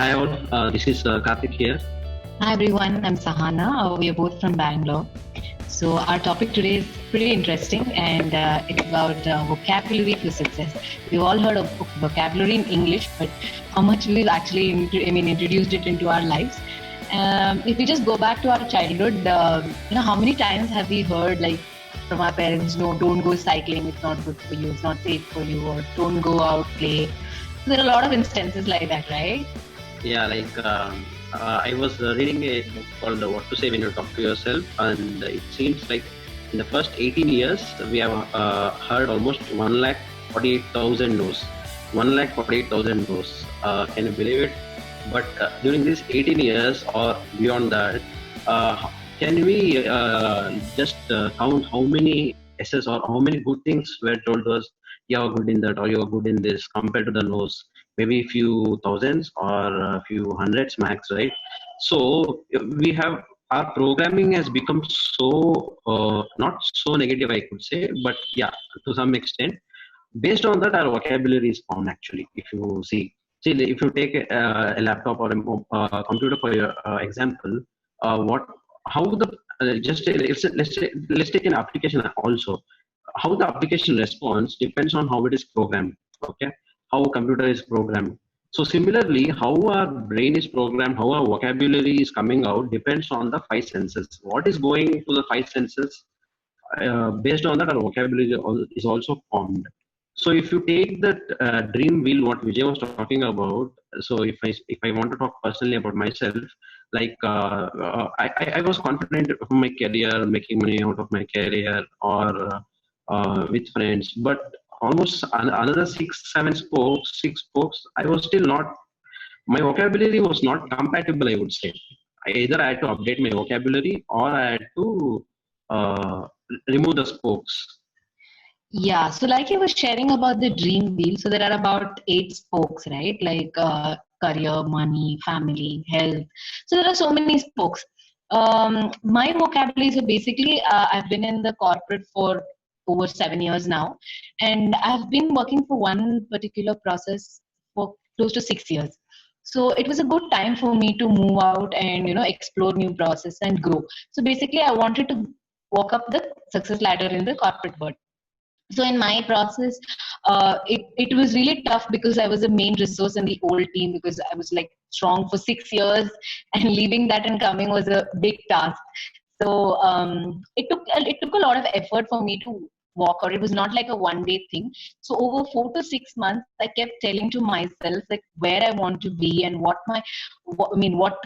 Hi all, this is Karthik here. Hi everyone, I'm Sahana. We are both from Bangalore. So our topic today is pretty interesting, and it's about vocabulary for success. We've all heard of vocabulary in English, but how much we've actually introduced it into our lives. If we just go back to our childhood, how many times have we heard like from our parents, no, don't go cycling, it's not good for you, it's not safe for you, or don't go out play. So there are a lot of instances like that, right? Yeah, I was reading a book called What to Say When You Talk to Yourself, and it seems like in the first 18 years we have heard almost 1,48,000 no's. 1,48,000 no's. Can you believe it? But during these 18 years or beyond that, can we just count how many S's or how many good things were told to us? You're good in that or you're good in this compared to the no's? Maybe a few thousands or a few hundreds max, right? So we have our programming has become so not so negative, I could say, but yeah, to some extent. Based on that, our vocabulary is formed actually. If you see, if you take a laptop or a computer for your example, what how the just let's take an application also. How the application responds depends on how it is programmed. Okay, how computer is programmed. So similarly, how our brain is programmed, how our vocabulary is coming out depends on the five senses. What is going to the five senses? Based on that, our vocabulary is also formed. So if you take that dream wheel, what Vijay was talking about, so if I want to talk personally about myself, I was confident of my career, making money out of my career, or with friends, but almost another six spokes, I was still not. My vocabulary was not compatible, I would say. Either I had to update my vocabulary or I had to uh, remove the spokes. Yeah, so like you were sharing about the dream wheel, so there are about eight spokes, right? Like career, money, family, health. So there are so many spokes. My vocabulary, so basically, I've been in the corporate for over 7 years now, and I've been working for one particular process for close to 6 years. So it was a good time for me to move out and explore new process and grow. So basically, I wanted to walk up the success ladder in the corporate world. So in my process, it was really tough because I was a main resource in the old team because I was like strong for 6 years and leaving that and coming was a big task. So it took a lot of effort for me to walk, or it was not like a one day thing. So over 4 to 6 months, I kept telling to myself like where I want to be and what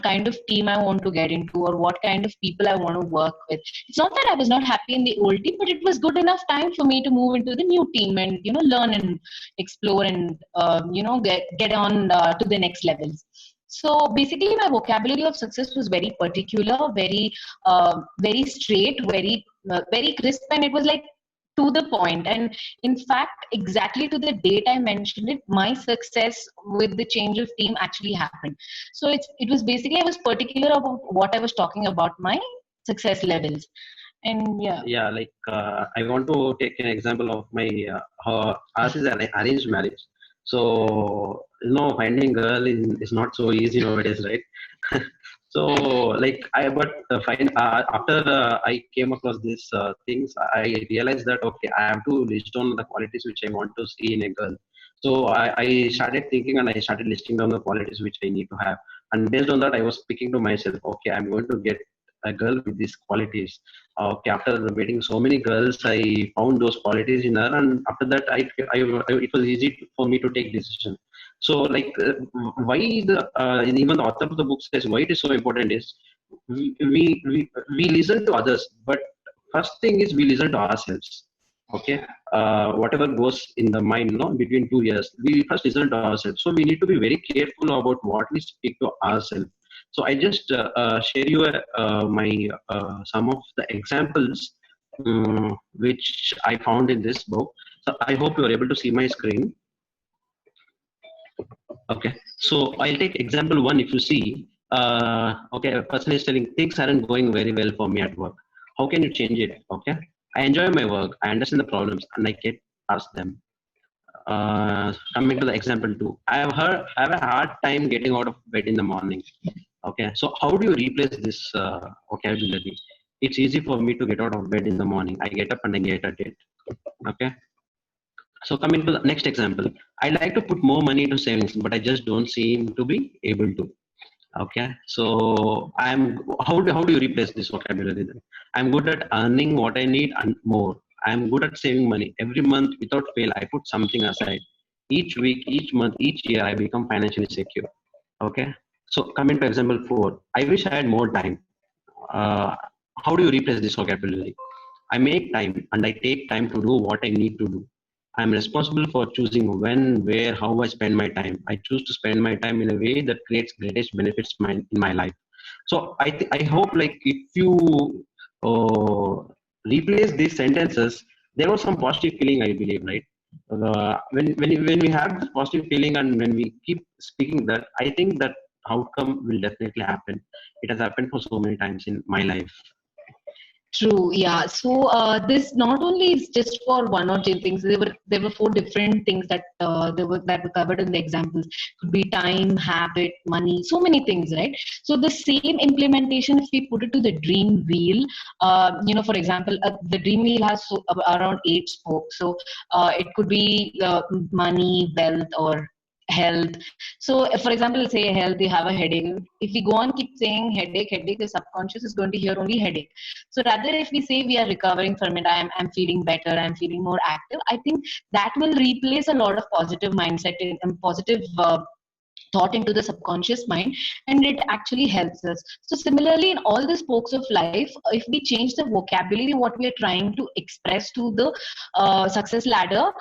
kind of team I want to get into or what kind of people I want to work with. It's not that I was not happy in the old team, but it was good enough time for me to move into the new team and learn and explore and get on to the next levels. So basically, my vocabulary of success was very particular, very straight, very crisp, and it was like to the point. And in fact, exactly to the date I mentioned it, my success with the change of team actually happened. So it was basically I was particular about what I was talking about my success levels. And yeah. Yeah, I want to take an example of my ours is an arranged marriage. So finding girl is not so easy nowadays, right? So but after I came across these things, I realized that okay, I have to list down the qualities which I want to see in a girl. So I started thinking and I started listing down the qualities which I need to have, and based on that I was speaking to myself, okay, I'm going to get a girl with these qualities. Okay, after meeting so many girls, I found those qualities in her, and after that it was easy for me to take decision. So why the even the author of the book says why it is so important is we listen to others, but first thing is we listen to ourselves. Okay, whatever goes in the mind, between 2 years, we first listen to ourselves. So we need to be very careful about what we speak to ourselves. So I just share you my some of the examples which I found in this book. So I hope you are able to see my screen. Okay, so I'll take example one. If you see, okay, a person is telling things aren't going very well for me at work. How can you change it? Okay, I enjoy my work, I understand the problems, and I get past them. Coming to the example two, I have a hard time getting out of bed in the morning. Okay, so how do you replace this vocabulary? It's easy for me to get out of bed in the morning. I get up and I get at it. Okay, so coming to the next example, I like to put more money into savings, but I just don't seem to be able to. Okay, so how do you replace this vocabulary then? I'm good at earning what I need and more. I'm good at saving money. Every month without fail, I put something aside. Each week, each month, each year, I become financially secure. Okay, so coming to example four, I wish I had more time. Uh, how do you replace this vocabulary? I make time and I take time to do what I need to do. I'm responsible for choosing when, where, how I spend my time. I choose to spend my time in a way that creates greatest benefits in my life. So I hope like if you replace these sentences, there was some positive feeling, I believe, right? When we have this positive feeling and when we keep speaking that, I think that outcome will definitely happen. It has happened for so many times in my life. True, yeah. So this not only is just for one or two things. There were four different things that were covered in the examples. Could be time, habit, money, so many things, right? So the same implementation, if we put it to the dream wheel, for example, the dream wheel has around 8 spokes. So it could be money, wealth, or health. So for example, say health, you have a headache. If we go on keep saying headache, the subconscious is going to hear only headache. So rather, if we say we are recovering from it, I'm feeling better, I'm feeling more active, I think that will replace a lot of positive mindset and positive thought into the subconscious mind, and it actually helps us. So similarly, in all the spokes of life, if we change the vocabulary, what we are trying to express to the success ladder,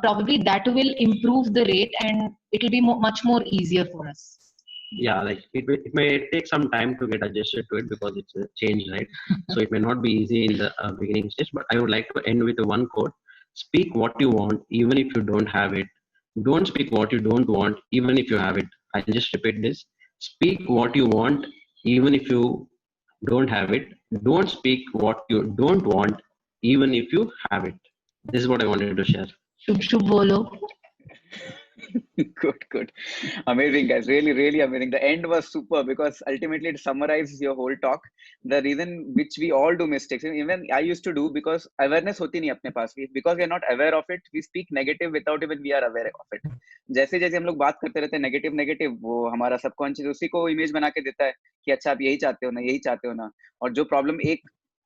probably that will improve the rate and it will be much more easier for us. Yeah, like it may take some time to get adjusted to it because it's a change, right? So it may not be easy in the beginning stage, but I would like to end with a one quote: speak what you want even if you don't have it. Don't speak what you don't want even if you have it. I'll just repeat this: speak what you want even if you don't have it. Don't speak what you don't want even if you have it. This is what I wanted to share. Shubh shubh bolo. Good, good. Amazing, guys. Really, really amazing. The end was super because ultimately it summarizes your whole talk. The reason which we all do mistakes, and even I used to do because awareness hoti nahi apne paas. Because we are not aware of it, we speak negative without even we are aware of it. जैसे जैसे हम लोग बात करते रहते हैं negative negative, वो हमारा सबकॉन्शियस उसी को इमेज बना के देता है कि अच्छा आप यही चाहते हो ना, यही चाहते हो ना। और जो प्रॉब्लम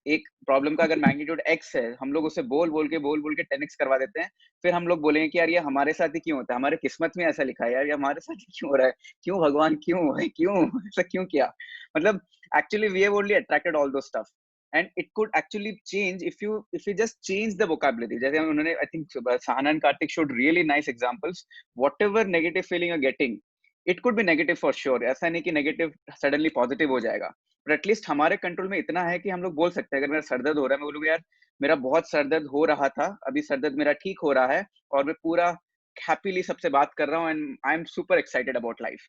एक प्रॉब्लम का अगर मैग्नीट्यूड एक्स है, हम लोग उसे बोल बोल के 10x करवा देते हैं। फिर हम लोग बोलेंगे कि यार ये हमारे साथ ही क्यों होता है, हमारे किस्मत में ऐसा लिखा है यार, ये हमारे साथ ही क्यों हो रहा है, क्यों भगवान, क्यों है, क्यों ऐसा क्यों किया। मतलब actually we have only attracted all those stuff and it could actually change if you just change the vocabulary. जैसे उन्होंने I think Sahana and Kartik showed really nice examples. Whatever negative feeling you are getting, it could be negative for sure. ऐसा नहीं कि negative suddenly positive हो जाएगा, but at least हमारे control में इतना है कि हम लोग बोल सकते हैं अगर मेरा सरदर्द हो रहा है, मैं बोलूंगा यार मेरा बहुत सरदर्द हो रहा था, अभी सरदर्द मेरा ठीक हो रहा है और मैं पूरा हैप्पीली सबसे बात कर रहा हूँ and I am super excited about life.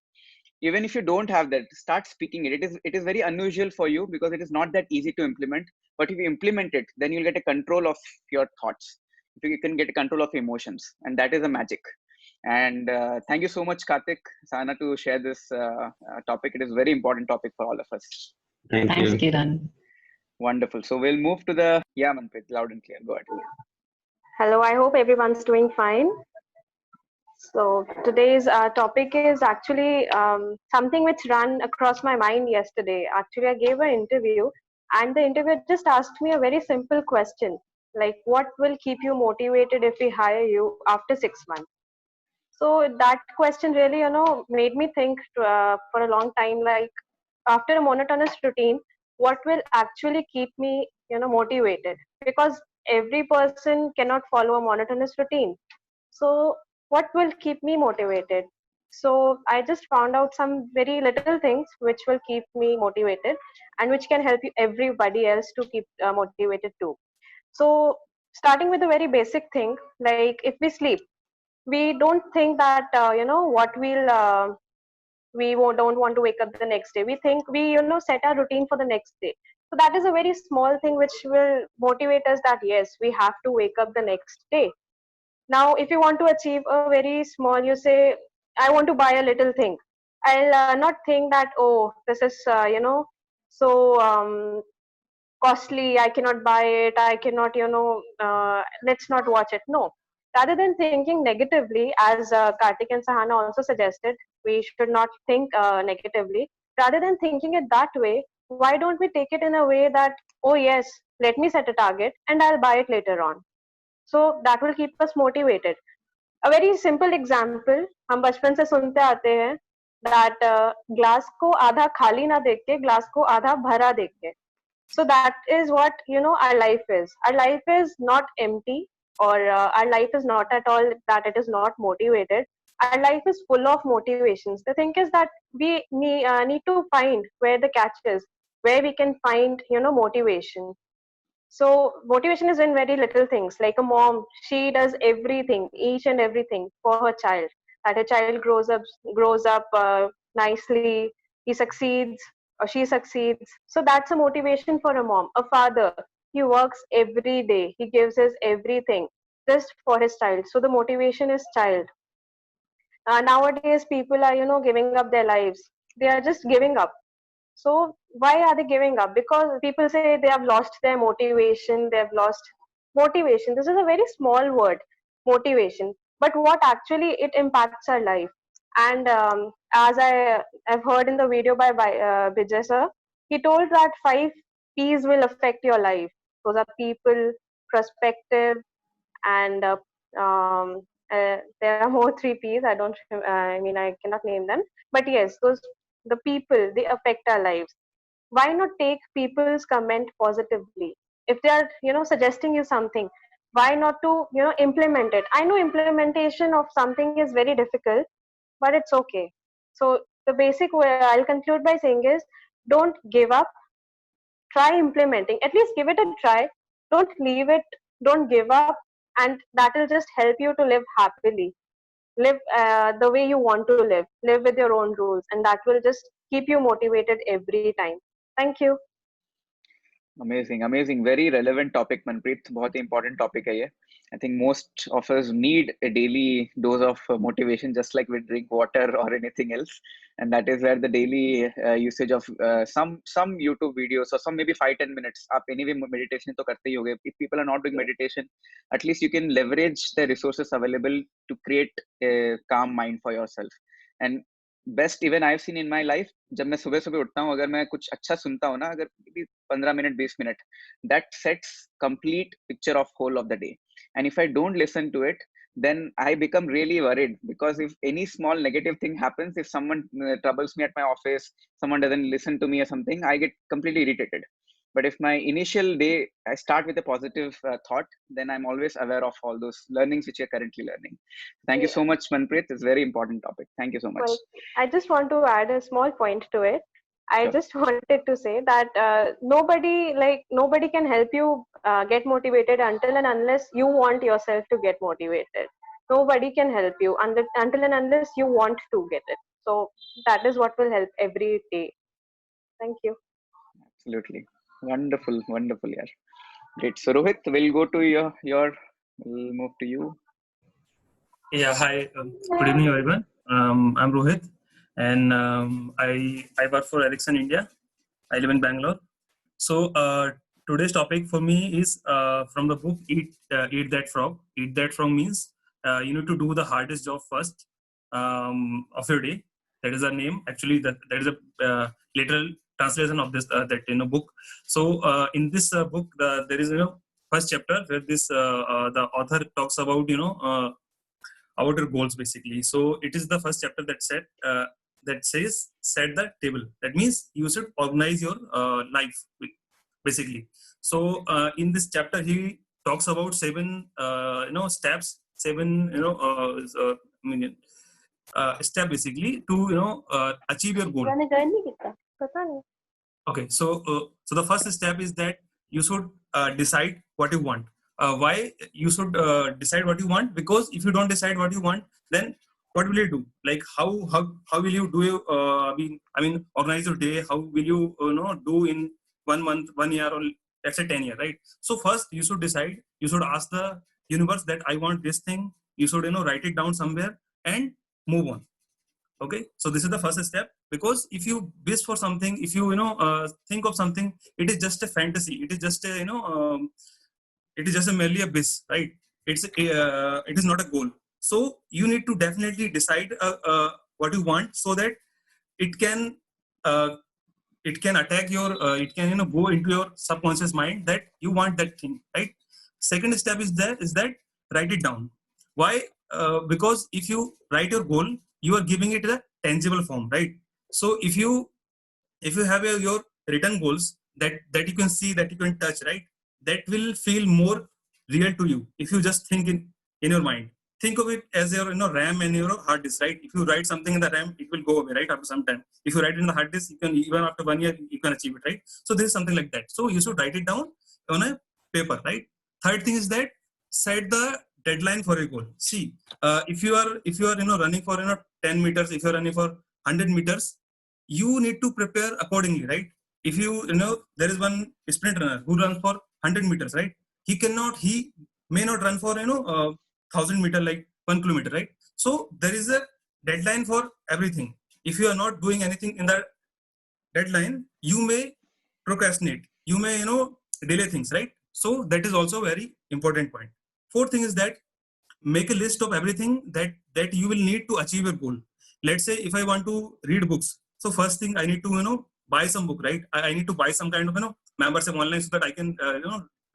Even if you don't have that, start speaking it. It is very unusual for you because it is not that easy to implement, but if you implement it, then you'll get a control of your thoughts. You can get a control of emotions, and that is a magic. And thank you so much, Karthik, Sana, to share this topic. It is a very important topic for all of us. Thank Thanks, you. Kiran. Wonderful. So we'll move to the Manpreet, loud and clear. Go ahead. Hello, I hope everyone's doing fine. So today's topic is actually something which ran across my mind yesterday. Actually, I gave an interview, and the interviewer just asked me a very simple question, like, what will keep you motivated if we hire you after 6 months? So that question really, made me think for a long time, like, after a monotonous routine, what will actually keep me, motivated? Because every person cannot follow a monotonous routine. So what will keep me motivated? So I just found out some very little things which will keep me motivated and which can help you everybody else to keep motivated too. So starting with a very basic thing, like if we sleep, we don't think that what don't want to wake up the next day. We think we set our routine for the next day. So that is a very small thing which will motivate us that yes, we have to wake up the next day. Now, if you want to achieve a very small, you say, I want to buy a little thing. I'll not think that, oh, this is, so costly, I cannot buy it, I cannot, let's not watch it. No. Rather than thinking negatively, as Kartik and Sahana also suggested, we should not think negatively. Rather than thinking it that way, why don't we take it in a way that, oh yes, let me set a target and I'll buy it later on. So that will keep us motivated. A very simple example, हम बचपन से सुनते आते हैं that glass को आधा खाली ना देख के ग्लास को आधा भरा देख के. So that is what our life is. Our life is not empty, or our life is not at all that it is not motivated. Our life is full of motivations. The thing is that we need to find where the catch is, where we can find motivation. So motivation is in very little things. Like a mom, she does everything, each and everything for her child. That her child grows up nicely. He succeeds or she succeeds. So that's a motivation for a mom. A father, he works every day. He gives his everything just for his child. So the motivation is child. Nowadays, people are giving up their lives. They are just giving up. So why are they giving up? Because people say they have lost their motivation. They have lost motivation. This is a very small word, motivation. But what actually it impacts our life. And as I've heard in the video by Vijay sir, he told that 5 P's will affect your life. Those are people, perspective, and there are more 3 P's. I don't. I cannot name them. But yes, those the people, they affect our lives. Why not take people's comment positively? If they are suggesting you something, why not to implement it? I know implementation of something is very difficult, but it's okay. So the basic way I'll conclude by saying is, don't give up. Try implementing. At least give it a try. Don't leave it. Don't give up, and that will just help you to live happily. Live the way you want to live with your own rules, and that will just keep you motivated every time. Thank you. Amazing. Very relevant topic, Manpreet. बहुत ही important topic है ये. I think most of us need a daily dose of motivation, just like we drink water or anything else. And that is where the daily usage of some YouTube videos or some maybe 5-10 minutes. आप anyway meditation तो करते ही होगे. If people are not doing meditation, at least you can leverage the resources available to create a calm mind for yourself. And best even I have seen in my life, जब मैं सुबह सुबह उठता हूँ, अगर मैं कुछ अच्छा सुनता हूँ ना, अगर 15 minute 20 minute, that sets complete picture of whole of the day. And if I don't listen to it, then I become really worried, because if any small negative thing happens, if someone troubles me at my office, someone doesn't listen to me or something, I get completely irritated. But if my initial day, I start with a positive thought, then I'm always aware of all those learnings which you're currently learning. Thank you so much, Manpreet. It's a very important topic. Thank you so much. Well, I just want to add a small point to it. I Sure. just wanted to say that nobody can help you get motivated until and unless you want yourself to get motivated. Nobody can help you until and unless you want to get it. So that is what will help every day. Thank you. Absolutely. Wonderful, yeah. Great. So Rohit, we'll go to we'll move to you. Yeah, hi. Good evening, everyone. I'm Rohit, and I work for Ericsson India. I live in Bangalore. So today's topic for me is from the book Eat That Frog. Eat That Frog means you need to do the hardest job first of your day. That is the name. Actually, that is a literal translation of this book. So in this book, there is first chapter where this the author talks about about your goals, basically. So it is the first chapter that says set the table. That means you should organize your life, basically. So in this chapter he talks about 7 steps, 7 step basically to achieve your goal. Okay, so the first step is that you should decide what you want. Why you should decide what you want? Because if you don't decide what you want, then what will you do? Like how will you do? I mean, organize your day. How will you do in 1 month, 1 year, or let's say 10 years, right? So first you should decide. You should ask the universe that I want this thing. You should, write it down somewhere and move on. Okay, so this is the first step, because if you wish for something, if you think of something, it is just a fantasy. It is just a it is just a merely a wish, right? It is not a goal. So you need to definitely decide what you want, so that it can uh, attack your it can go into your subconscious mind that you want that thing, right? Second step is that write it down. Why? Because if you write your goal, you are giving it a tangible form, right? So if you have your written goals that you can see, that you can touch, right, that will feel more real to you. If you just think in your mind, think of it as your RAM and your hard disk, right? If you write something in the RAM, it will go away, right, after some time. If you write it in the hard disk, you can, even after 1 year, you can achieve it, right? So this is something like that. So you should write it down on a paper, right? Third thing is that set the deadline for your goal. See, if you are running for 10 meters, if you're running for 100 meters, you need to prepare accordingly, right? If there is one sprint runner who runs for 100 meters, right? He may not run for 1,000 meter, like 1 kilometer, right? So there is a deadline for everything. If you are not doing anything in that deadline, you may procrastinate, you may delay things, right? So that is also a very important point. Fourth thing is that make a list of everything that you will need to achieve your goal. Let's say if I want to read books, so first thing I need to buy some book, right? I need to buy some kind of membership online, so that I can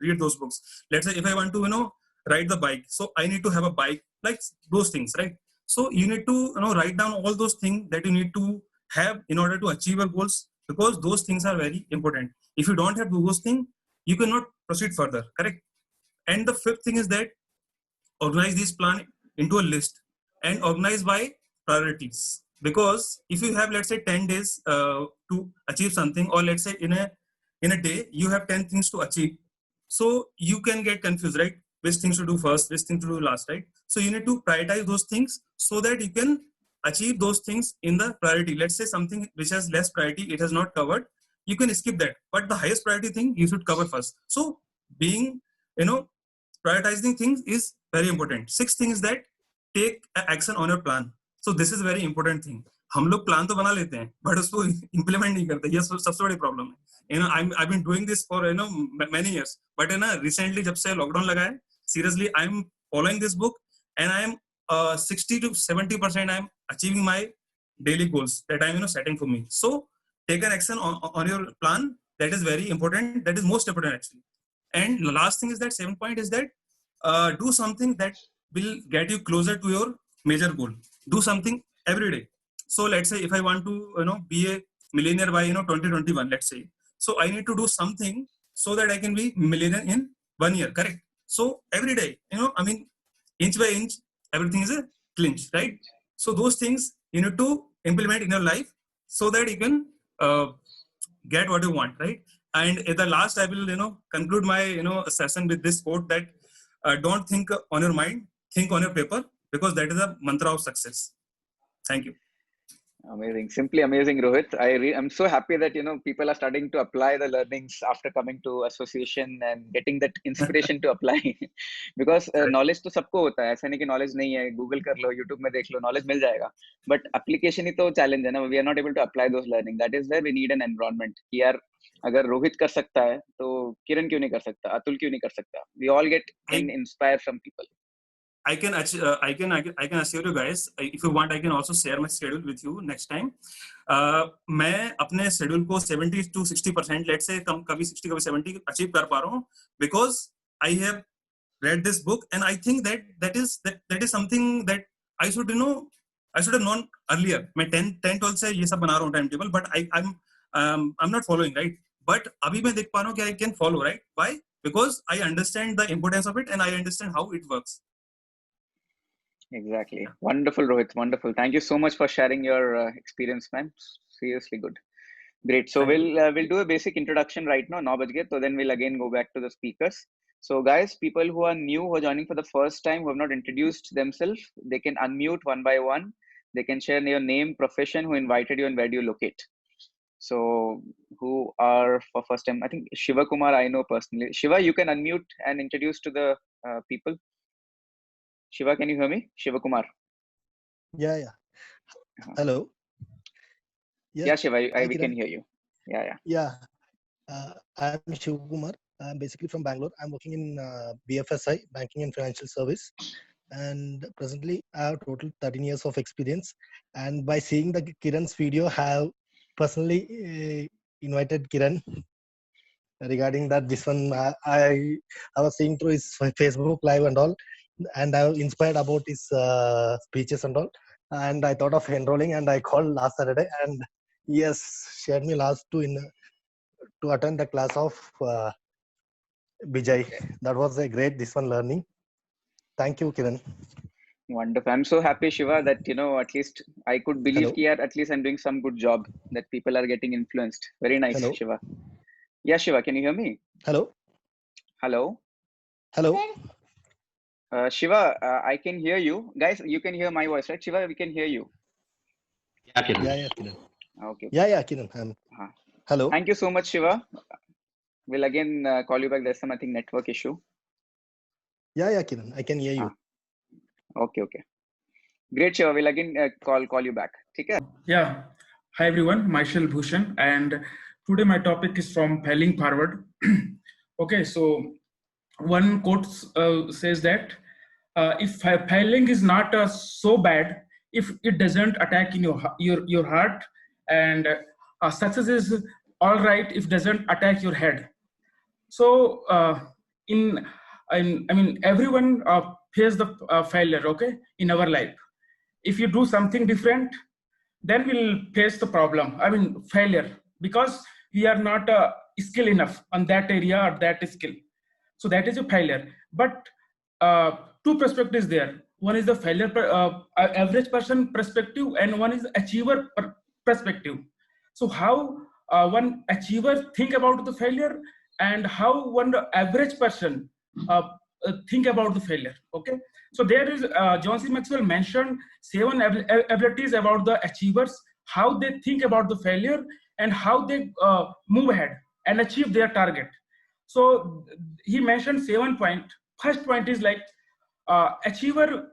read those books. Let's say if I want to ride the bike, so I need to have a bike, like those things, right? So you need to write down all those things that you need to have in order to achieve your goals, because those things are very important. If you don't have those things, you cannot proceed further, correct? And the fifth thing is that organize this plan into a list and organize by priorities. Because if you have, let's say, 10 days to achieve something, or let's say in a day you have 10 things to achieve, so you can get confused, right? Which things to do first, which thing to do last, right? So you need to prioritize those things so that you can achieve those things in the priority. Let's say something which has less priority, it has not covered, you can skip that, but the highest priority thing you should cover first. So being prioritizing things is very important. Sixth thing is that take action on your plan. So this is very important thing. हम लोग plan तो बना लेते हैं, but उसको implement नहीं करते. ये सबसे बड़ी प्रॉब्लम है. I've been doing this for many years, but recently जब से लॉकडाउन लगा है, seriously I'm following this book, and I am 60 to 70% I'm achieving my daily goals that I'm setting for me. So take an action on your plan. That is very important. That is most important actually. And the last thing is that 7th point is that do something that will get you closer to your major goal. Do something every day. So let's say if I want to be a millionaire by 2021, let's say, so I need to do something so that I can be millionaire in 1 year, correct? So every day, inch by inch, everything is a clinch, right? So those things you need to implement in your life so that you can get what you want, right? And at the last, I will conclude my session with this quote that don't think on your mind, think on your paper, because that is a mantra of success. Thank you. Amazing, simply amazing, Rohit. I'm so happy that people are starting to apply the learnings after coming to association and getting that inspiration to apply. Because knowledge तो सबको होता है, ऐसा नहीं कि knowledge नहीं है. Google कर लो, YouTube में देख लो, knowledge मिल जाएगा. But application ही तो challenge है ना. We are not able to apply those learning. That is where we need an environment. कि यार अगर रोहित कर सकता है, तो किरण क्यों नहीं कर सकता? अतुल क्यों नहीं कर सकता? We all get inspired from people. I can assure you guys, if you want, I can also share my schedule with you next time. मैं अपने schedule को 70 to 60%, let's say कभी 60 कभी 70 achieve कर पा रहा हूँ, because I have read this book, and I think that is something that I should have known earlier. मैं 10-12 से ये सब बना रहा हूँ timetable, but I'm not following, right? But अभी मैं देख पा रहा हूँ कि I can follow, right? Why? Because I understand the importance of it, and I understand how it works. Exactly. Wonderful, Rohit. Wonderful. Thank you so much for sharing your experience, man. Seriously good. Great. So we'll do a basic introduction right now. 9 baj gaye, so then we'll again go back to the speakers. So guys, people who are new, who are joining for the first time, who have not introduced themselves, they can unmute one by one. They can share your name, profession, who invited you, and where do you locate. So who are for first time? I think Shiva Kumar I know personally. Shiva, you can unmute and introduce to the people. Shiva, can you hear me? Shiva Kumar. Yeah. Hello. Yeah, Shiva, Hi, we can Kiran. hear you. Yeah. Yeah. I'm Shiv Kumar. I'm basically from Bangalore. I'm working in BFSI, Banking and Financial Service. And presently, I have total 13 years of experience. And by seeing the Kiran's video, I have personally invited Kiran regarding that. This one, I was seeing through his Facebook Live and all. And I was inspired about his speeches and all. And I thought of enrolling, and I called last Saturday. And he has shared me last to attend the class of Bijay. That was a great this one learning. Thank you, Kiran. Wonderful. I'm so happy, Shiva, that at least I could believe Hello. that at least I'm doing some good job, that people are getting influenced. Very nice, Hello. Shiva. Yeah, Shiva, can you hear me? Hello. Hello. Shiva, I can hear you. Guys, you can hear my voice, right? Shiva, we can hear you. Yeah, Kiran. Yeah, Kiran. Okay. Yeah, Kiran. Hello. Thank you so much, Shiva. We'll again call you back. There's some, I think, network issue. Yeah, Kiran. I can hear you. Okay. Great, Shiva. We'll again call you back. Okay? Yeah. Hi, everyone. Myself Bhushan. And today my topic is from Failing Forward. Okay, so one quote says that if failing is not so bad, if it doesn't attack in your heart, and success is all right if doesn't attack your head. So I mean everyone faces the failure, okay, in our life. If you do something different, then we'll face the problem, I mean failure, because we are not skilled enough on that area or that skill. So that is a failure. But two perspectives there. One is the failure average person perspective, and one is achiever perspective. So how one achiever think about the failure, and how one average person think about the failure. Okay, so there is John C. Maxwell mentioned 7 abilities about the achievers, how they think about the failure and how they move ahead and achieve their target. So he mentioned 7 points. First point is like achiever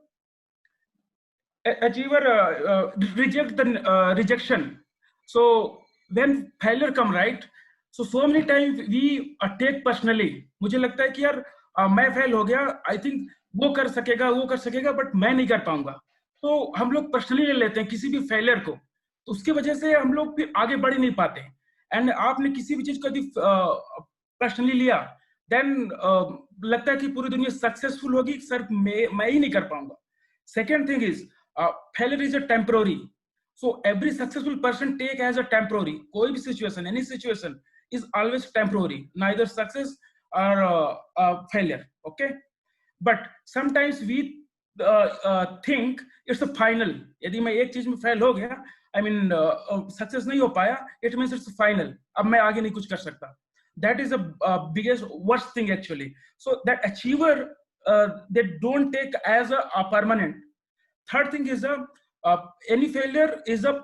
reject the rejection. So when failure come, right, so many times we take personally. मुझे लगता है कि यार मैं fail हो गया, I think वो कर सकेगा बट मैं नहीं कर पाऊंगा, तो हम लोग पर्सनली ले लेते हैं किसी भी फेलियर को, तो उसकी वजह से हम लोग फिर आगे बढ़ ही नहीं पाते. एंड आपने किसी भी चीज को यदि पर्सनली लिया, देन लगता है कि पूरी दुनिया सक्सेसफुल होगी, सर मैं ही नहीं कर पाऊंगा. Second thing is failure is a temporary. So every successful person take as a temporary. कोई भी situation, any situation is always temporary, neither success or failure. Okay, but sometimes we think it's a final. यदि मैं एक चीज में fail हो गया, I mean success नहीं हो पाया, it means it's final. अब मैं आगे नहीं कुछ कर सकता. That is the biggest worst thing actually. So that achiever they don't take as a permanent. Third thing is any failure is a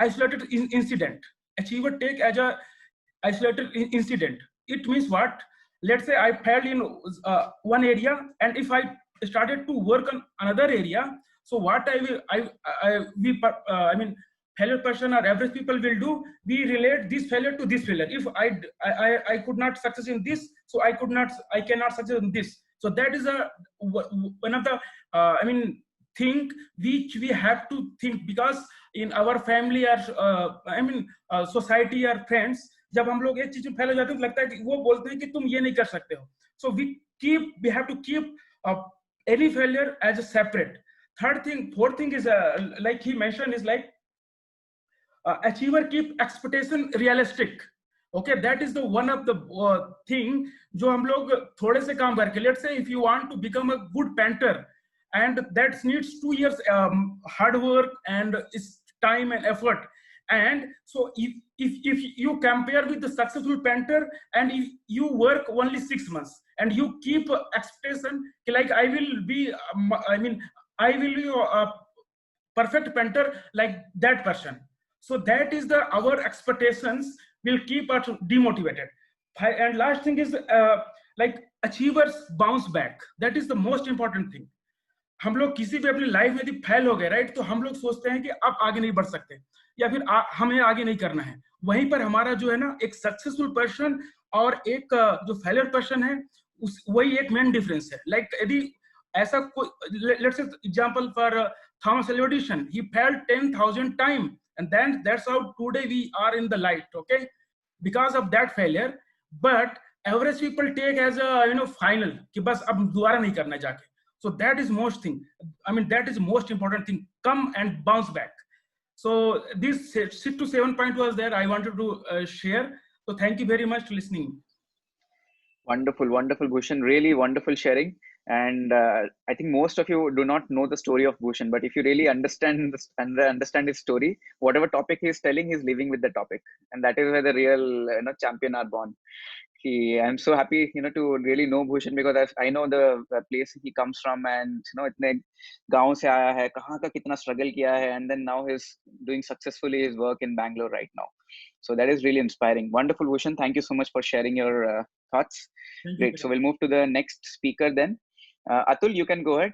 isolated incident. Achiever take as a isolated incident. It means what? Let's say I failed in one area, and if I started to work on another area, so what I mean failure person or average people will do, we relate this failure to this failure. If I could not success in this, so I cannot succeed in this. So that is one of the I mean thing which we have to think, because in our family or I mean society or friends, जब हम लोग एक चीज में fail हो जाते हैं तो लगता है कि वो बोलते हैं कि तुम ये नहीं कर सकते हो. So we have to keep any failure as a separate. Fourth thing is like he mentioned is like achiever keep expectation realistic. Okay, that is the one of the thing जो हम लोग थोड़े से काम करके, let's say if you want to become a good painter, and that needs 2 years hard work and time and effort, and so if you compare with the successful painter and if you work only 6 months and you keep expectation like I will be a perfect painter like that person, so that is our expectations will keep us demotivated. And last thing is like achievers bounce back. That is the most important thing. हम लोग किसी भी अपनी life में यदि fail हो गए, right, तो हम लोग सोचते हैं कि अब आगे नहीं बढ़ सकते या फिर हमें आगे नहीं करना है। वहीं पर हमारा जो है ना, एक सक्सेसफुल पर्सन और एक जो फेलियर पर्सन है, वही एक मेन डिफरेंस है। लाइक यदि ऐसा कोई, let's say example for Thomas Alva Edison, he failed 10,000 time and then that's how today we are in the light, okay, because of that failure. But average people take as a final कि बस अब दोबारा नहीं करना जाके. So that is most thing, I mean that is most important thing, come and bounce back. So this 6 to 7 point was there I wanted to share. So thank you very much for listening. Wonderful, wonderful, Bhushan. Really wonderful sharing. And I think most of you do not know the story of Bhushan, but if you really understand this and understand his story, whatever topic he is telling, he's living with the topic, and that is where the real champion are born. I'm so happy to really know Bhushan, because I know the place he comes from, and इतने गांव से आया है, कहाँ का कितना struggle किया है, and then now he's doing successfully his work in Bangalore right now. So that is really inspiring. Wonderful, Bhushan. Thank you so much for sharing your thoughts. Great. So we'll move to the next speaker then. Atul, you can go ahead.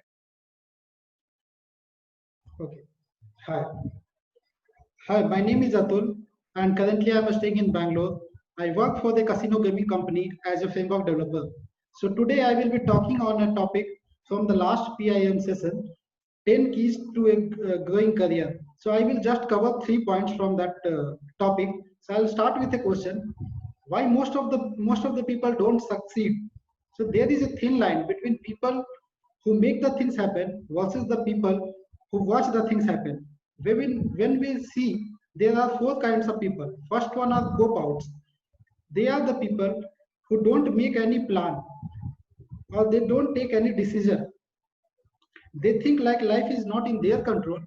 Okay. Hi, my name is Atul, and currently I'm staying in Bangalore. I work for the casino gaming company as a framework developer. So today I will be talking on a topic from the last PIM session, 10 keys to a growing career. So I will just cover 3 points from that topic. So I'll start with a question: why most of the people don't succeed? So there is a thin line between people who make the things happen versus the people who watch the things happen. When we see, there are 4 kinds of people. First one are cop-outs. They are the people who don't make any plan, or they don't take any decision. They think like life is not in their control,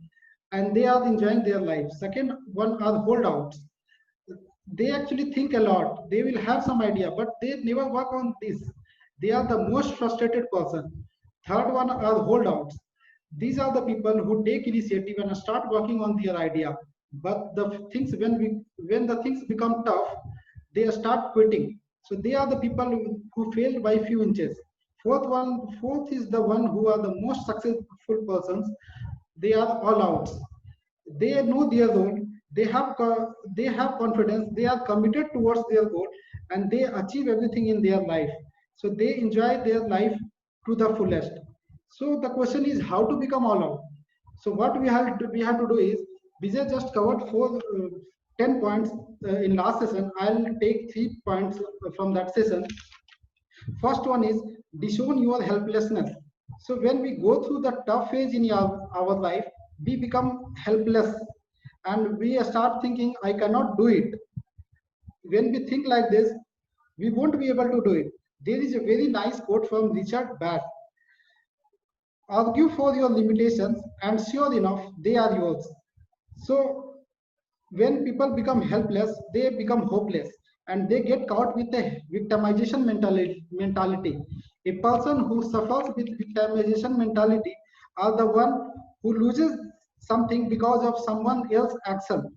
and they are enjoying their life. Second one are holdouts. They actually think a lot. They will have some idea, but they never work on this. They are the most frustrated person. Third one are holdouts. These are the people who take initiative and start working on their idea. But the things when the things become tough, they start quitting. So they are the people who failed by few inches. Fourth is the one who are the most successful persons. They are all outs. They know their role. They have confidence. They are committed towards their goal, and they achieve everything in their life. So they enjoy their life to the fullest. So the question is how to become all out. So what we have to do is, Vijay just covered 10 points in last session. I'll take 3 points from that session. First one is disown your helplessness. So when we go through the tough phase in our life, we become helpless and we start thinking, I cannot do it. When we think like this, we won't be able to do it. There is a very nice quote from Richard Bach. Argue for your limitations, and sure enough, they are yours. So when people become helpless, they become hopeless, and they get caught with a victimization mentality. A person who suffers with victimization mentality are the one who loses something because of someone else's action.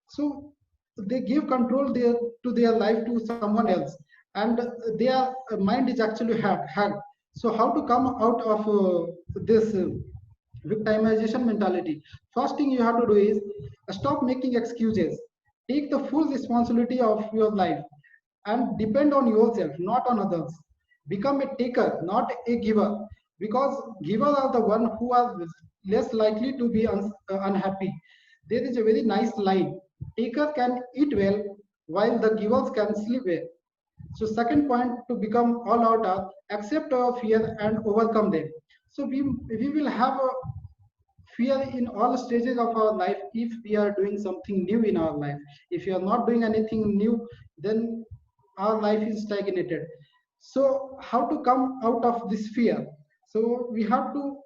So they give control to their life to someone else, and their mind is actually hacked. So how to come out of this victimization mentality? First thing you have to do is stop making excuses. Take the full responsibility of your life and depend on yourself, not on others. Become a taker, not a giver, because givers are the one who are less likely to be unhappy. There is a very nice line: taker can eat well while the givers can sleep well. So second point to become all out are accept our fear and overcome them. So we will have a fear in all stages of our life if we are doing something new in our life. If you are not doing anything new, then our life is stagnated. So how to come out of this fear? So we have to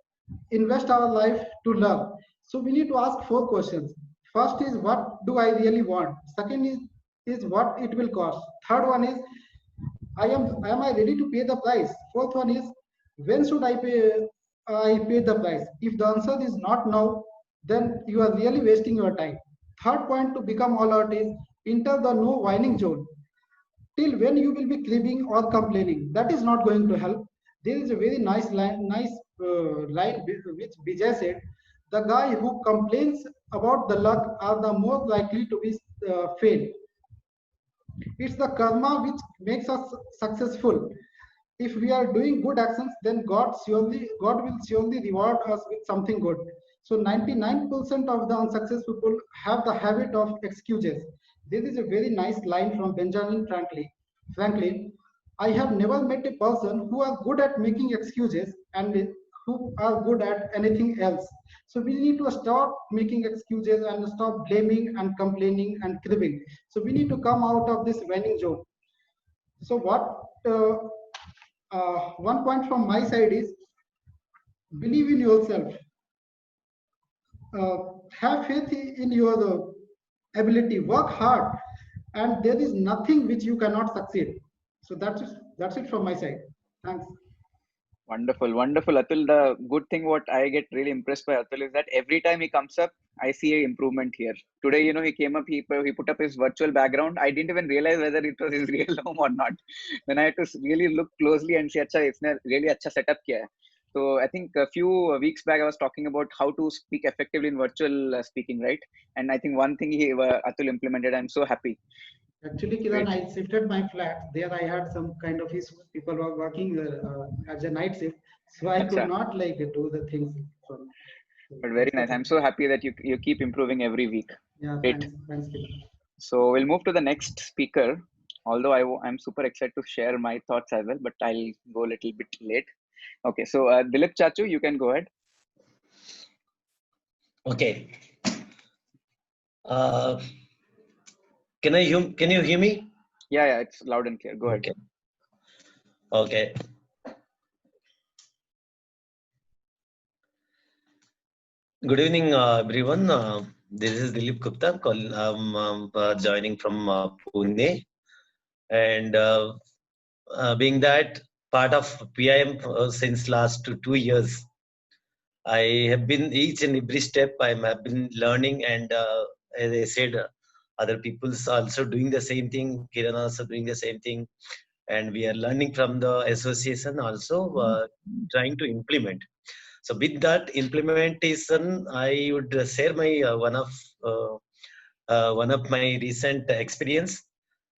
invest our life to learn. So we need to ask 4 questions. First is, what do I really want? Second is what it will cost. Third one is, am I ready to pay the price? Fourth one is, when should I pay the price? If the answer is not now, then you are really wasting your time. Third point to become all out is enter the no whining zone. Till when you will be cribbing or complaining, that is not going to help. There is a very nice line which Vijay said, the guy who complains about the luck are the most likely to be fail. It's the karma which makes us successful. If we are doing good actions, then God will surely reward us with something good. So 99% of the unsuccessful people have the habit of excuses. This is a very nice line from Benjamin Franklin. I have never met a person who are good at making excuses and who are good at anything else. So we need to stop making excuses and stop blaming and complaining and cribbing. So we need to come out of this winning zone. So one point from my side is believe in yourself. Have faith in your ability. Work hard, and there is nothing which you cannot succeed. So that's it from my side. Thanks. Wonderful, wonderful, Atul. The good thing what I get really impressed by Atul is that every time he comes up, I see a improvement here. Today, he came up, he put up his virtual background. I didn't even realize whether it was his real home or not. Then I had to really look closely and see, acha, isne really acha setup kiya hai. So I think a few weeks back I was talking about how to speak effectively in virtual speaking, right? And I think one thing Atul implemented. I'm so happy. Actually, Kiran, I shifted my flat. There I had some kind of issues. People were working as a night shift, so I could not do the things. But very nice. I'm so happy that you keep improving every week. Yeah, thanks, Kiran. So we'll move to the next speaker. Although I'm super excited to share my thoughts as well, but I'll go a little bit late. Okay, so Dilip Chachu, you can go ahead. Okay. Can you hear me? Yeah, it's loud and clear. Go ahead. Okay. Good evening, everyone. This is Dilip Gupta. I'm joining from Pune, and being that part of PIM since last 2 years, I have been each and every step I have been learning, and as I said, other people's also doing the same thing. Kiran also doing the same thing, and we are learning from the association also trying to implement. So with that implementation, I would share my one of my recent experience,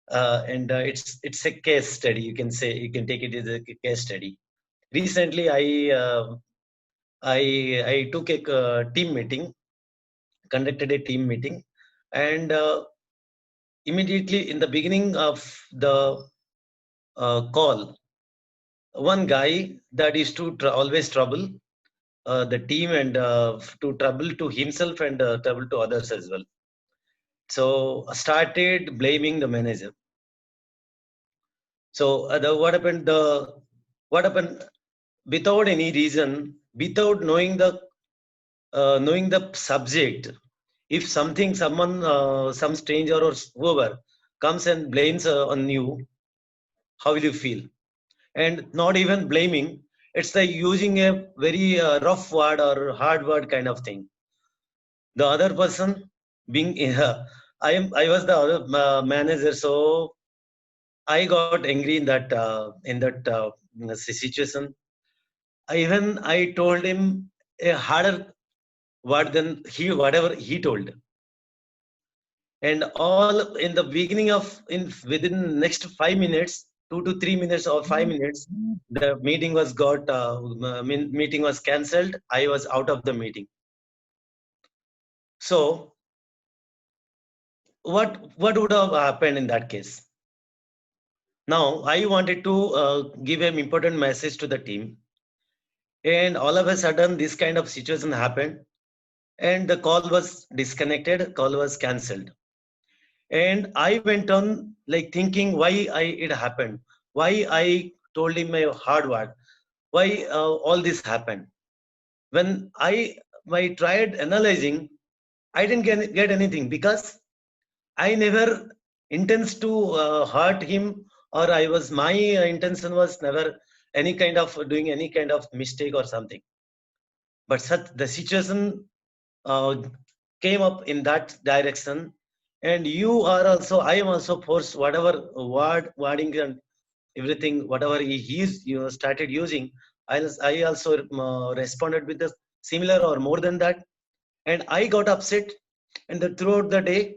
and it's a case study. You can take it as a case study. Recently, I took a team meeting, conducted a team meeting, and immediately in the beginning of the call, one guy that is to always trouble the team and to trouble to himself and trouble to others as well. So started blaming the manager. So what happened? Without any reason, without knowing the subject. If someone, some stranger or whoever comes and blames on you, how will you feel? And not even blaming, it's like using a very rough word or hard word kind of thing. The other person being, I was the other manager, so I got angry in that situation. I told him a harder word than whatever he told. And all in the beginning of within next 5 minutes, 2 to 3 minutes or 5 minutes, the meeting was meeting was cancelled. I was out of the meeting. So what would have happened in that case? Now I wanted to give an important message to the team, and all of a sudden this kind of situation happened, and the call was disconnected, call was cancelled. And I went on like thinking why it happened, why I told him a hard word, why all this happened. When I tried analyzing, I didn't get anything, because I never intends to hurt him, or my intention was never any kind of doing any kind of mistake or something. But the situation came up in that direction, and I am also forced whatever wording and everything, whatever he started using, I also responded with a similar or more than that, and I got upset. And throughout the day,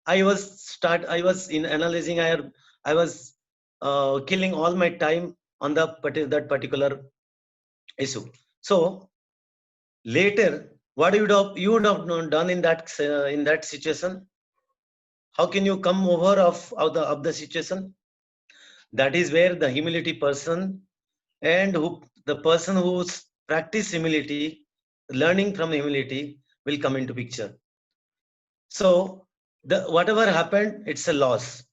I was in analyzing. I was killing all my time on that particular issue. So later, what you would have done in that situation? How can you come over of the situation? That is where the humility person and the person who's practice humility, learning from humility will come into picture. So whatever happened, it's a loss.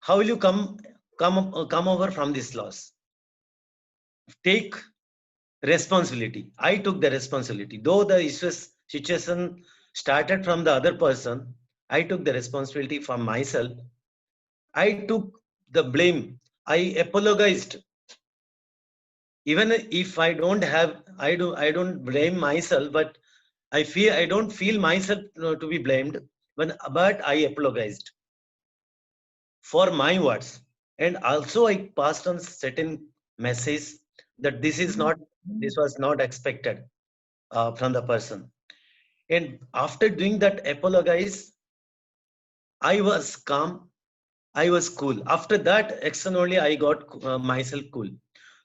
How will you come over from this loss? Take responsibility. I took the responsibility. Though the situation started from the other person, I took the responsibility for myself. I took the blame. I apologized. Even if I don't blame myself, but I don't feel myself to be blamed, but I apologized for my words. And also I passed on certain message that this was not expected from the person. And after doing that apologize, I was calm, I was cool. After that action only, I got myself cool.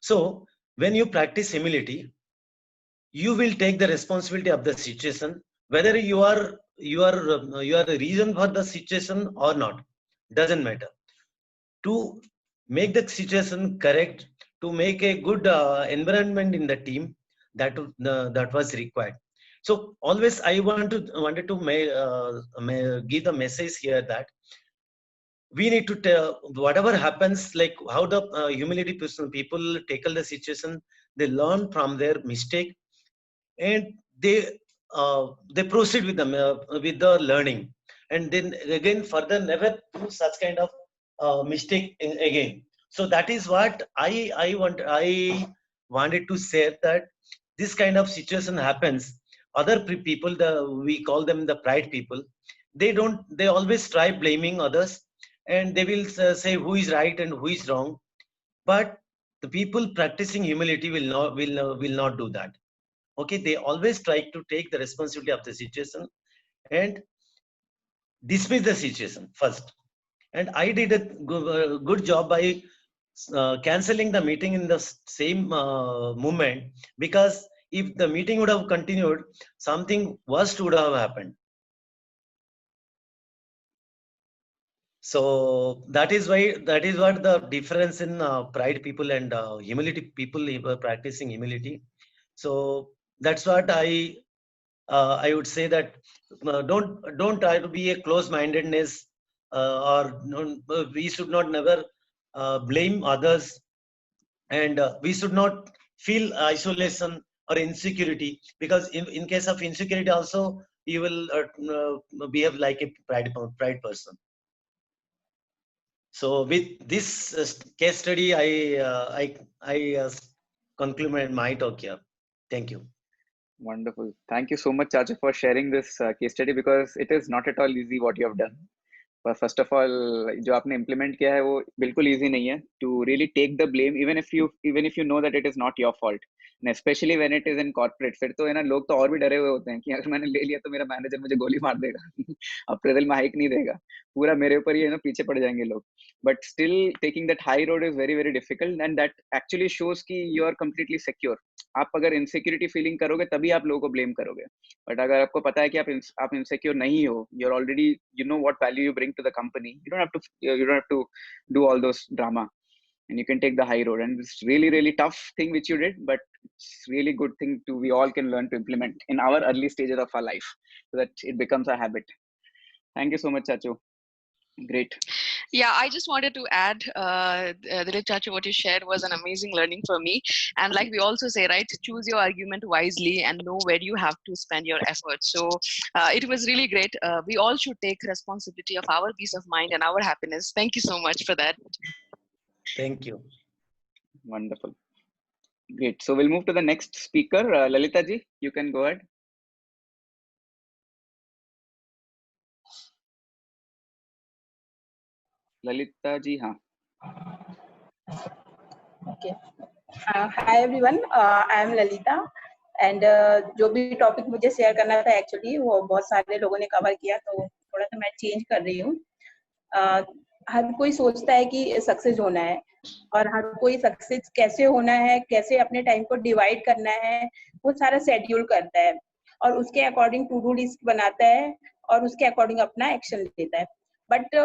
So when you practice humility, you will take the responsibility of the situation, whether you are the reason for the situation or not, doesn't matter. To make the situation correct, to make a good environment in the team, that was required. So always I wanted to give the message here that we need to tell whatever happens, like how the humility people tackle the situation, they learn from their mistake, and they proceed with the learning, and then again further never do such kind of mistake again. So that is what I wanted to say, that this kind of situation happens. Other people, we call them the pride people, they always try blaming others, and they will say who is right and who is wrong. But the people practicing humility will not do that. Okay, they always try to take the responsibility of the situation and dismiss the situation first. And I did a good job by canceling the meeting in the same moment, because if the meeting would have continued, something worse would have happened. So that is what the difference in pride people and humility people who are practicing humility. So that's what I would say, that don't try to be a close-mindedness, we should not never blame others, and we should not feel isolation or insecurity, because in case of insecurity also you will behave like a pride person. So with this case study, I conclude my talk here. Thank you. Wonderful. Thank you so much, Chacha, for sharing this case study, because it is not at all easy what you have done. But first of all, जो आपने implement किया है वो बिल्कुल easy नहीं है to really take the blame, even if you know that it is not your fault, and especially when it is in corporate. फिर तो है ना, लोग तो और भी डरे हुए होते हैं कि अगर मैंने ले लिया तो मेरा मैनेजर मुझे गोली मार देगा, अप्रैल में हाइक नहीं देगा, पूरा मेरे ऊपर ही है ना पीछे पड़ जाएंगे लोग. But still taking that high road is very very difficult, and that actually shows कि you are completely secure. आप अगर इनसिक्योरिटी फीलिंग करोगे तभी आप लोगों को ब्लेम करोगे. बट अगर आपको पता है कि आप इनसिक्योर नहीं हो, you're already, you know what value you bring to the company, you don't have to do all those drama, and you can take the high road. And it's really really tough thing which you did, but it's really good thing we all can learn to implement in our early stages of our life, so that it becomes a habit. Thank you so much, Chachu. Great. Yeah, I just wanted to add, Dilip Chachu, what you shared was an amazing learning for me. And like we also say, right, choose your argument wisely and know where you have to spend your efforts. So it was really great. We all should take responsibility of our peace of mind and our happiness. Thank you so much for that. Thank you. Wonderful. Great. So we'll move to the next speaker. Lalita ji, you can go ahead. Lalita ji, हाँ. Okay. Hi everyone, I am Lalita and जो भी topic मुझे share करना था actually वो बहुत सारे लोगों ने कवर किया, तो थोड़ा सा मैं चेंज कर रही हूँ। हर कोई सोचता है कि सक्सेस होना है, और हर कोई सक्सेस कैसे होना है, कैसे अपने टाइम को डिवाइड करना है, वो सारा शेड्यूल करता है और उसके अकॉर्डिंग टू डू लिस्ट बनाता है और उसके अकॉर्डिंग अपना एक्शन लेता है। बट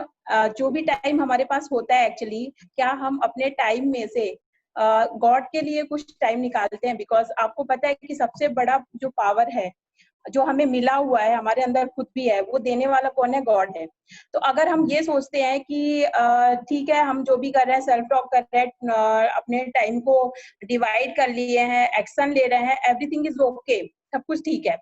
जो भी टाइम हमारे पास होता है एक्चुअली, क्या हम अपने टाइम में से गॉड के लिए कुछ टाइम निकालते हैं? बिकॉज आपको पता है कि सबसे बड़ा जो पावर है जो हमें मिला हुआ है, हमारे अंदर खुद भी है, वो देने वाला कौन है? गॉड है। तो अगर हम ये सोचते हैं कि ठीक है, हम जो भी कर रहे हैं, सेल्फ टॉक कर रहे हैं, अपने टाइम को डिवाइड कर लिए हैं, एक्शन ले रहे हैं, एवरीथिंग इज ओके, सब कुछ ठीक है,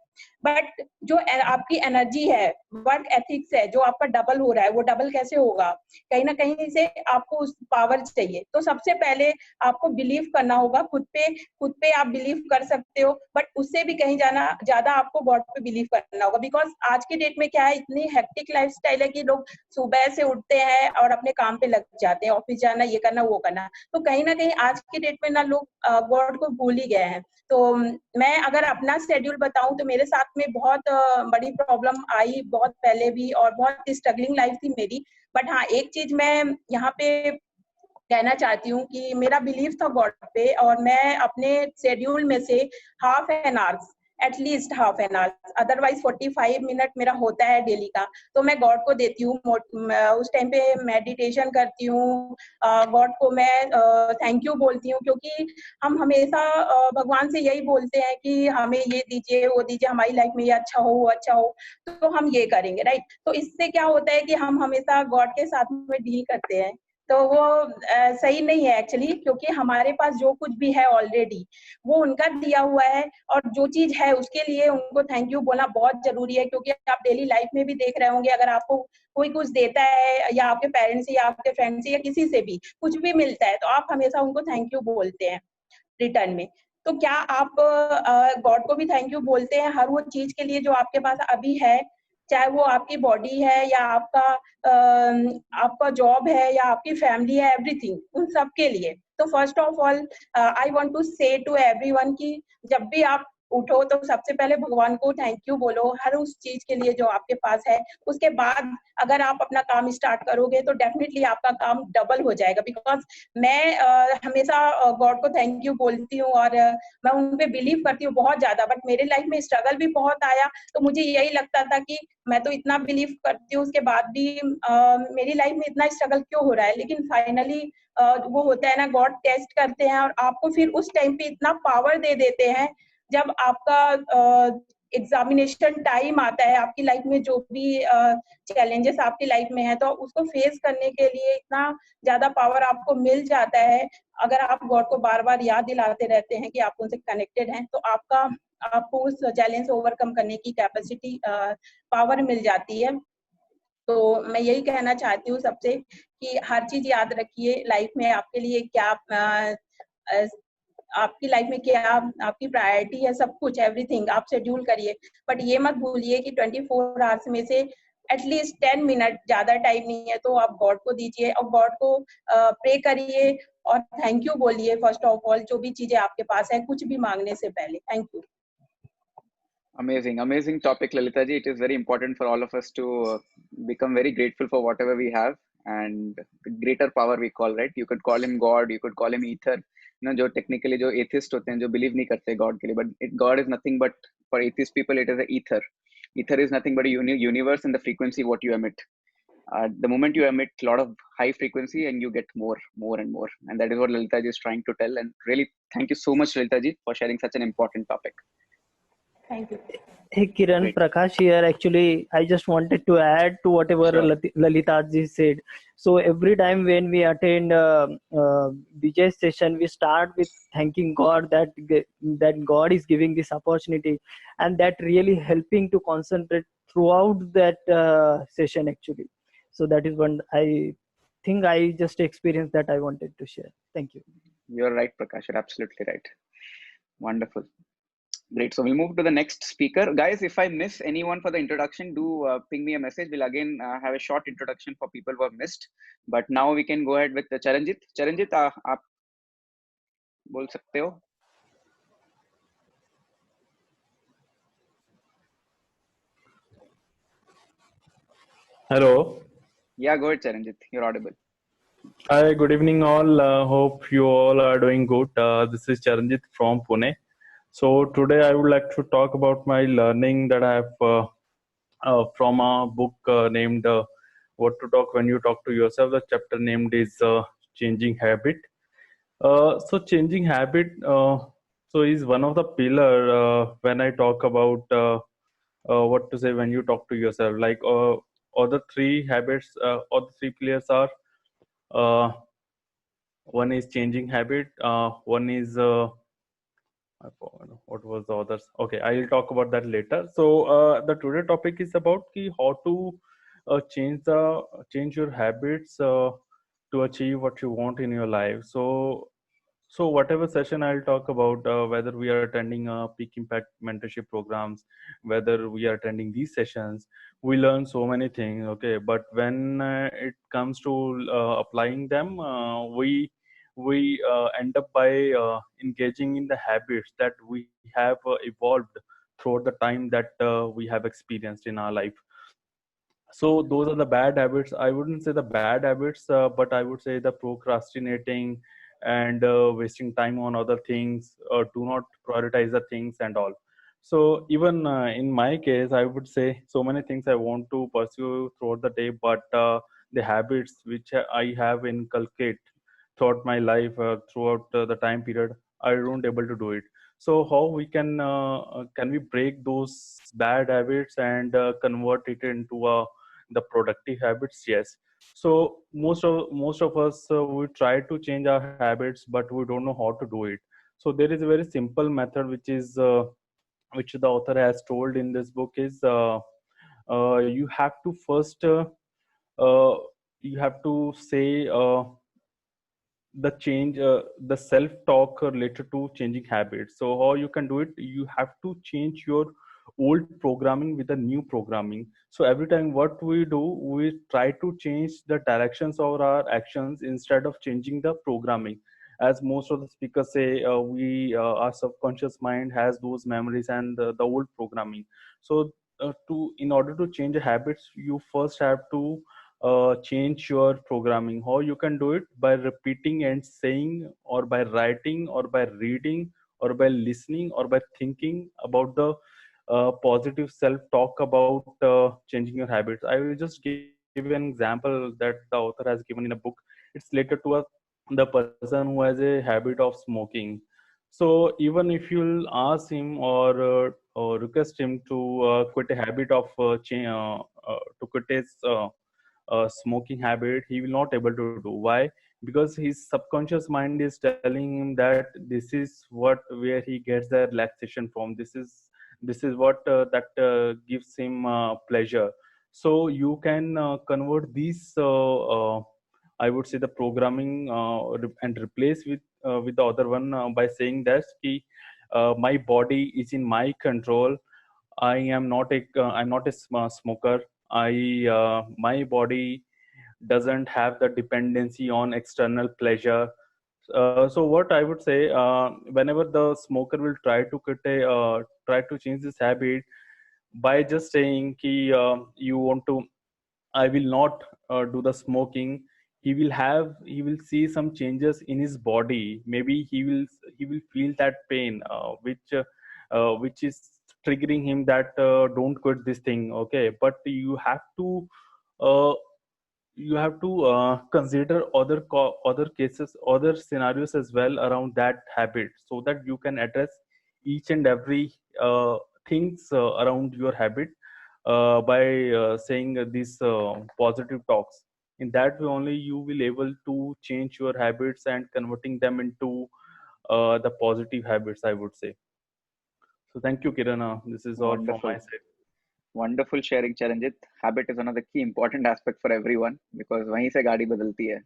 बट जो आपकी एनर्जी है, वर्क एथिक्स है, जो आपका डबल हो रहा है, वो डबल कैसे होगा? कहीं ना कहीं से आपको उस पावर चाहिए। तो सबसे पहले आपको बिलीव करना होगा खुद पे आप बिलीव कर सकते हो, बट उससे भी कहीं जाना ज्यादा आपको गॉड पे बिलीव करना होगा। बिकॉज आज की डेट में क्या है, इतनी हेक्टिक लाइफस्टाइल है कि लोग सुबह से उठते हैं और अपने काम पे लग जाते हैं, ऑफिस जाना, ये करना, वो करना। तो कहीं ना कहीं आज की डेट में ना लोग गॉड को भूल ही गए हैं। तो मैं अगर अपना शेड्यूल बताऊं तो मेरे साथ में बहुत बड़ी प्रॉब्लम आई बहुत पहले भी, और बहुत स्ट्रगलिंग लाइफ थी मेरी। बट हाँ, एक चीज मैं यहाँ पे कहना चाहती हूँ कि मेरा बिलीव था गॉड पे, और मैं अपने शेड्यूल में से half an hours, at least half an hours, otherwise 45 minute मेरा होता है डेली का, तो मैं गॉड को देती हूँ। उस टाइम पे मेडिटेशन करती हूँ, गॉड को मैं थैंक यू बोलती हूँ, क्योंकि हम हमेशा भगवान से यही बोलते हैं कि हमें ये दीजिए, वो दीजिए, हमारी लाइफ में ये अच्छा हो, वो अच्छा हो, तो हम ये करेंगे, राइट? तो इससे क्या होता है कि हम हमेशा गॉड के साथ में डील करते हैं, तो वो सही नहीं है एक्चुअली, क्योंकि हमारे पास जो कुछ भी है ऑलरेडी वो उनका दिया हुआ है, और जो चीज है उसके लिए उनको थैंक यू बोलना बहुत जरूरी है। क्योंकि आप डेली लाइफ में भी देख रहे होंगे, अगर आपको कोई कुछ देता है, या आपके पेरेंट्स से या आपके फ्रेंड से या किसी से भी कुछ भी मिलता है, तो आप हमेशा उनको थैंक यू बोलते हैं रिटर्न में। तो क्या आप गॉड को भी थैंक यू बोलते हैं हर वो चीज के लिए जो आपके पास अभी है? चाहे वो आपकी बॉडी है, या आपका जॉब है, या आपकी फैमिली है, एवरीथिंग, उन सब के लिए। तो first of all I want to say to everyone कि जब भी आप उठो तो सबसे पहले भगवान को थैंक यू बोलो हर उस चीज के लिए जो आपके पास है। उसके बाद अगर आप अपना काम स्टार्ट करोगे तो डेफिनेटली आपका काम डबल हो जाएगा। बिकॉज मैं हमेशा गॉड को थैंक यू बोलती हूँ, और मैं उन पे बिलीव करती हूँ बहुत ज्यादा, बट मेरे लाइफ में स्ट्रगल भी बहुत आया। तो मुझे यही लगता था कि मैं तो इतना बिलीव करती हूँ, उसके बाद भी मेरी लाइफ में इतना स्ट्रगल क्यों हो रहा है? लेकिन फाइनली वो होता है ना, गॉड टेस्ट करते हैं और आपको फिर उस टाइम पे इतना पावर दे देते हैं। जब आपका एग्जामिनेशन टाइम आता है, आपकी लाइफ में जो भी चैलेंजेस आपकी लाइफ में है, तो उसको फेस करने के लिए इतना ज्यादा पावर आपको मिल जाता है। अगर आप गॉड को बार बार याद दिलाते रहते हैं कि आप उनसे कनेक्टेड हैं, तो आपको उस चैलेंज से ओवरकम करने की कैपेसिटी, पावर मिल जाती है। तो मैं यही कहना चाहती हूँ सबसे कि हर चीज याद रखिए, लाइफ में आपके लिए क्या आपकी लाइफ में क्या आपकी प्रायोरिटी है, सब कुछ, एवरीथिंग आप शेड्यूल करिए। बट ये मत भूलिए कि 24 आवर्स में से एटलीस्ट 10 मिनट, ज्यादा टाइम नहीं है, तो आप गॉड को दीजिए और गॉड को प्रे करिए और थैंक यू बोलिए फर्स्ट ऑफ ऑल, जो भी चीजें आपके पास है, कुछ भी मांगने से पहले। Thank you. Amazing topic, Lalita ji. It is very important for all of us to become very grateful for whatever we have, and the greater power we call, right? You could call him God, you could call him ether. जो technically जो atheist होते हैं, जो believe नहीं करते God के लिए, but God is nothing but, for atheist people, it is a ether. Ether is nothing but a universe and the frequency what you emit. The moment you emit a lot of high frequency, and you get more and more, and that is what Lalita ji is trying to tell. And really, thank you so much, Lalita ji, for sharing such an important topic. Thank you. Hey Kiran, Great. Prakash here. Actually, I just wanted to add to whatever Sure. Lalita ji said. So every time when we attend Vijay's session, we start with thanking God that God is giving this opportunity, and that really helping to concentrate throughout that session actually. So that is one I think I just experienced that I wanted to share. Thank you. You're right, Prakash. You're absolutely right. Wonderful. Great. So we'll move to the next speaker. Guys, if I miss anyone for the introduction, do ping me a message. We'll again have a short introduction for people who have missed. But now we can go ahead with Charanjit. Charanjit, आप बोल सकते हो? Hello. Yeah, go ahead, Charanjit. You're audible. Hi, good evening, all. Hope you all are doing good. This is Charanjit from Pune. So, today I would like to talk about my learning that I have from a book named What to Talk When You Talk to Yourself. The chapter named is Changing Habit. Changing habit is one of the pillar when I talk about what to say when you talk to yourself. Like other three habits, or the three pillars are. Uh, One is changing habit. One is I forgot what was the others. Okay, I'll talk about that later. So the today topic is about how to change your habits to achieve what you want in your life. So whatever session I'll talk about, whether we are attending peak impact mentorship programs, whether we are attending these sessions, we learn so many things. Okay, but when it comes to applying them, we end up by engaging in the habits that we have evolved throughout the time that we have experienced in our life. So those are the bad habits. I wouldn't say the bad habits, but I would say the procrastinating and wasting time on other things, do not prioritize the things and all. So even in my case, I would say so many things I want to pursue throughout the day, but the habits which I have inculcate throughout my life, throughout the time period, I don't able to do it. So how we can we break those bad habits and convert it into the productive habits? Yes. So most of us we try to change our habits, but we don't know how to do it. So there is a very simple method which the author has told in this book is you have to first uh, you have to say the self talk related to changing habits. So how you can do it, you have to change your old programming with a new programming. So every time what we do, we try to change the directions of our actions instead of changing the programming. As most of the speakers say, we our subconscious mind has those memories and the old programming. So to in order to change habits, you first have to change your programming. How you can do it? By repeating and saying, or by writing, or by reading, or by listening, or by thinking about the positive self talk about changing your habits. I will just give an example that the author has given in a book. It's related to the person who has a habit of smoking. So even if you'll ask him or request him to quit a habit of to quit his smoking habit, he will not able to do. Why? Because his subconscious mind is telling him that this is what where he gets the relaxation from. This is what that gives him pleasure. So you can convert these I would say the programming and replace with the other one by saying that my body is in my control. I'm not a smoker. My body doesn't have the dependency on external pleasure. So what I would say, whenever the smoker will try to change this habit by just saying ki, you want to, I will not do the smoking. He will see some changes in his body. Maybe he will feel that pain, which is triggering him that don't quit this thing. Okay, but uh, you have to consider other cases, other scenarios as well around that habit, so that you can address each and every things around your habit by saying these positive talks. In that way only you will able to change your habits and converting them into the positive habits, I would say. So thank you, Kirana. This is all from my Wonderful. side. Wonderful sharing, Charanjit. Habit is one of the key important aspect for everyone because वहीं से गाड़ी बदलती है.